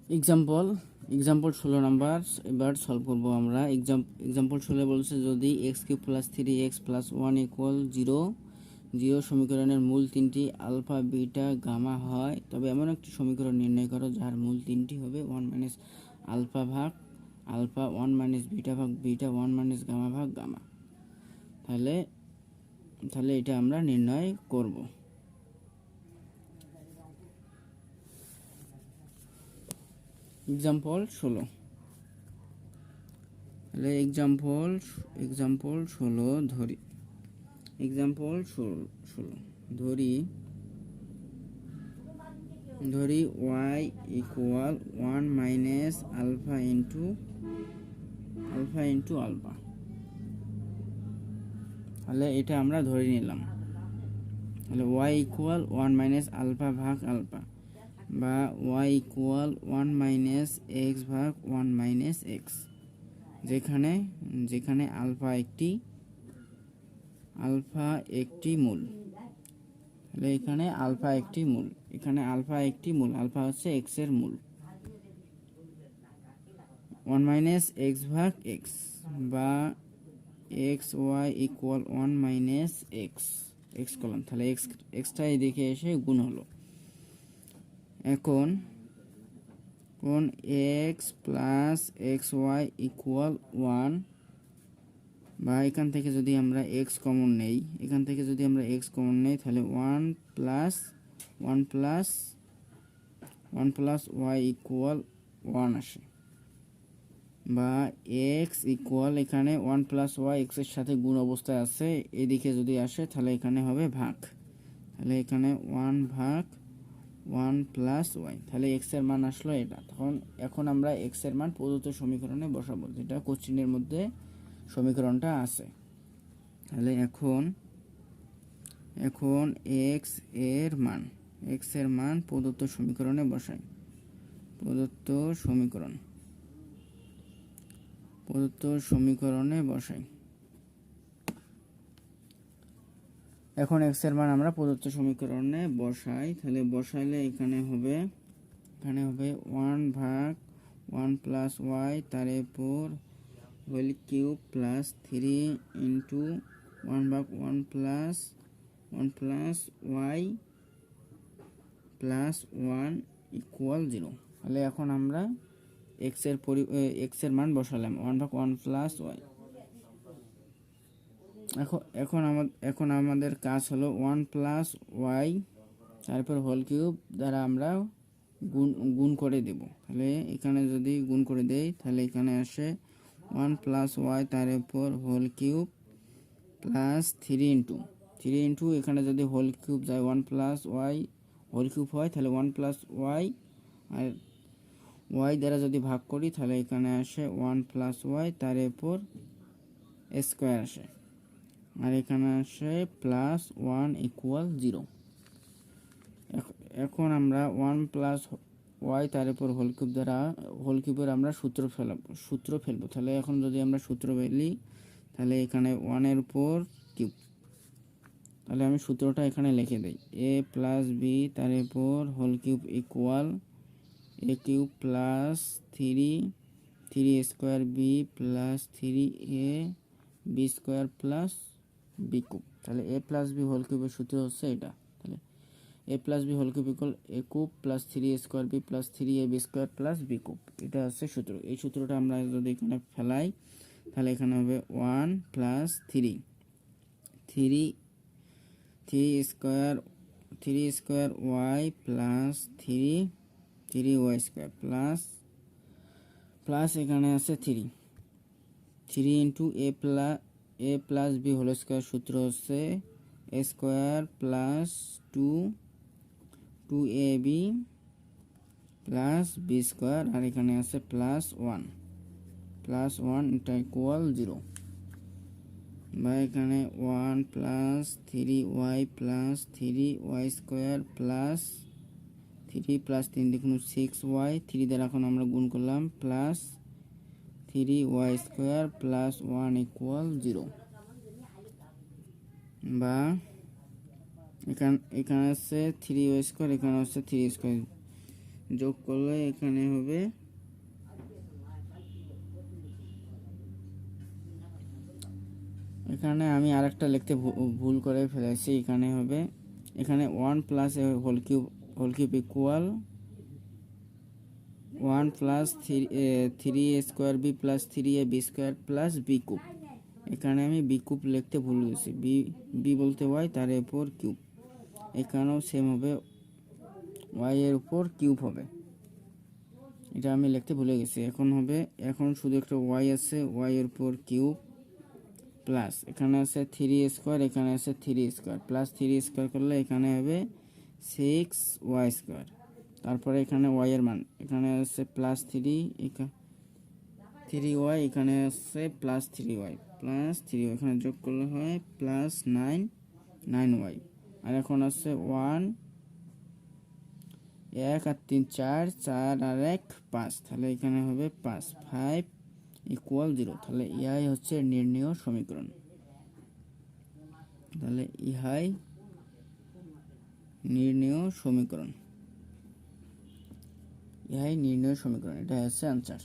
Example 16 number এবার solve করব আমরা। এক্সাম্পল 16 বলছে যদি x³ + 3x + 1 = 0 সমীকরণের মূল তিনটি আলফা বিটা গামা হয় তবে এমন একটি সমীকরণ নির্ণয় করো যার মূল তিনটি হবে 1 - আলফা ভাগ আলফা, 1 - বিটা ভাগ বিটা, 1 - গামা ভাগ গামা। তাহলে এটা আমরা নির্ণয় করব। এক্সাম্পল 16 তাহলে এক্সাম্পল 16 ধরি y = 1 - আলফা ইন্টু আলফা। তাহলে এটা আমরা ধরে নিলাম। তাহলে y = 1 - আলফা ভাগ আলফা বা y = 1 - x ভাগ 1 - x, যেখানে আলফা একটি মূল। তাহলে এখানে আলফা একটি মূল, আলফা হচ্ছে x এর মূল। 1 - x ভাগ x বা xy = 1 - x করলাম। তাহলে এক্সটা এদিকে এসে গুণ হলো। এখন x + xy = 1 বা এখান থেকে যদি আমরা x কমন নেই তাহলে 1 + y = 1 আসে বা x = এখানে 1 + y x এর সাথে গুণ অবস্থায় আছে, এদিকে যদি আসে তাহলে এখানে হবে ভাগ। তাহলে এখানে 1 ভাগ 1 + y, তাহলে x এর মান আসলো এটা। এখন আমরা x এর মান প্রদত্ত সমীকরণে বসাবো, যেটা কোশ্চেনের মধ্যে সমীকরণটা আছে। তাহলে এখন x এর মান প্রদত্ত সমীকরণে বসাই। প্রদত্ত সমীকরণে বসাই। এখন x এর মান আমরা প্রদত্ত সমীকরণে বসাই। তাহলে বসাইলে এখানে হবে 1 ভাগ 1 + y তার উপর হোল কিউব প্লাস 3 ইন্টু 1 ভাগ 1 + y প্লাস 1 = 0। তাহলে এখন আমরা x এর মান বসালাম 1 ভাগ 1 + y। এখন আমাদের কাজ হলো 1 + y তারপর হোল কিউব দ্বারা আমরা গুণ করে দেব। তাহলে এখানে যদি গুণ করে দেই তাহলে এখানে আসে 1 + y তার উপর হোল কিউব প্লাস 3 ইন্টু এখানে যদি হোল কিউব যায় 1 + y হোল কিউব হয় তাহলে 1 + y আর y দ্বারা যদি ভাগ করি তাহলে এখানে আসে 1 + y তার উপর স্কয়ার আসে আর এখানে আসে +1 = 0। এখন আমরা 1 + y তার উপর হোল কিউবের আমরা সূত্র ফেলবো। তাহলে এখন যদি আমরা সূত্র ফেলি তাহলে এখানে 1 এর উপর কিউব, তাহলে আমি সূত্রটা এখানে লিখে দিই। a + b তার উপর whole cube equal a³ + 3 square b + 3a b square plus b³। তাহলে a + b হোল কিউবের সূত্র হচ্ছে এটা। তাহলে a + b whole cube equal a³ + 3 square b + 3a b square plus b³। এটা হচ্ছে সূত্র। এই সূত্রটা আমরা যদি এখানে ফেলাই তাহলে এখানে হবে 1 + 3 square y plus 3y square plus এখানে আছে 3 into a + b whole square সূত্র হচ্ছে a square plus 2ab plus b square আর এখানে আছে +1 এটা ইকুয়াল 0 বা এখানে 1 + 3y + 3y স্কয়ার প্লাস 3 + 3 দেখুন 6y 3 দ্বারা এখন আমরা গুণ করলাম প্লাস 3y স্কয়ার প্লাস 1 = 0 বা এখানে আছে 3y স্কয়ার, এখানে আছে 3 স্কয়ার যোগ করলে এখানে হবে এখানে আমি আরেকটা লিখতে ভুল করে ফেলেছি। এখানে হবে এখানে 1 plus whole cube equal 1 plus 3a square B plus 3ab square plus B cube. এখানে আমি বি কিউব লিখতে ভুল গেছি। বি বলতে ওয়াই, তার উপর কিউব। এখানেও সেম হবে, ওয়াই এর উপর কিউব হবে। এটা আমি লিখতে ভুলে গেছি। এখন শুধু একটা ওয়াই আছে, ওয়াই এর উপর কিউব প্লাস এখানে আছে 3 স্কোয়ার, এখানে আছে 3 স্কোয়ার, প্লাস 3 স্কোয়ার করলে এখানে হবে 6y স্কোয়ার। তারপরে এখানে ওয়াই এর মান এখানে আছে প্লাস 3y, এখানে আছে প্লাস 3y, এখানে যোগ করলে হয় প্লাস 9y। আর এখন আছে 1 1 আর 3 4, 4 আর 1 5, তাহলে এখানে হবে 5 ইকুয়াল 0। তাহলে ইহাই হচ্ছে নির্ণেয় সমীকরণ। তাহলে ইহাই নির্ণেয় সমীকরণ, এটা হচ্ছে আনসার।